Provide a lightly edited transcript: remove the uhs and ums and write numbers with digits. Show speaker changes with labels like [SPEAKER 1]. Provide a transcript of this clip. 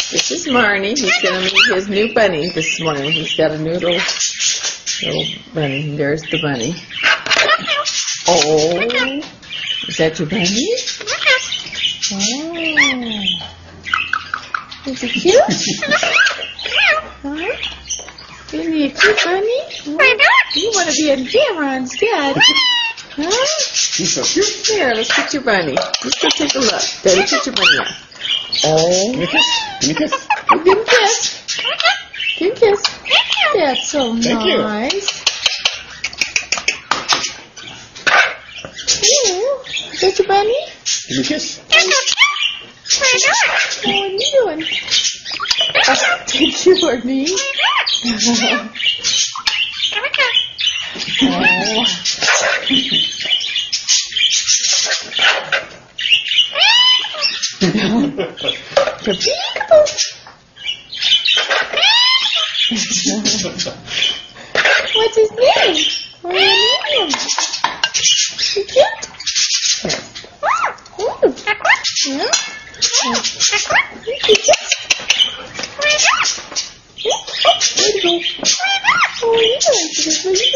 [SPEAKER 1] This is Marnie. He's going to meet his new bunny this morning. He's got a new little bunny. There's the bunny. Oh, is that your bunny? Oh, is it cute? Huh? Isn't he a cute bunny? You want to be a Jaron's dad? Huh?
[SPEAKER 2] He's so cute.
[SPEAKER 1] Here, let's get your bunny. Let's go take a look. Daddy, put your bunny on. Oh.
[SPEAKER 2] Give me a kiss. Give me a kiss.
[SPEAKER 1] Give him a kiss. Give him a kiss. That's so
[SPEAKER 2] Thank you.
[SPEAKER 1] nice. Ooh, is that your bunny?
[SPEAKER 2] Give me a kiss.
[SPEAKER 1] What are you doing? Thank you, Courtney. What's his name? What do you name him? Is he cute? Ooh. Yeah? Where'd he go? Oh, you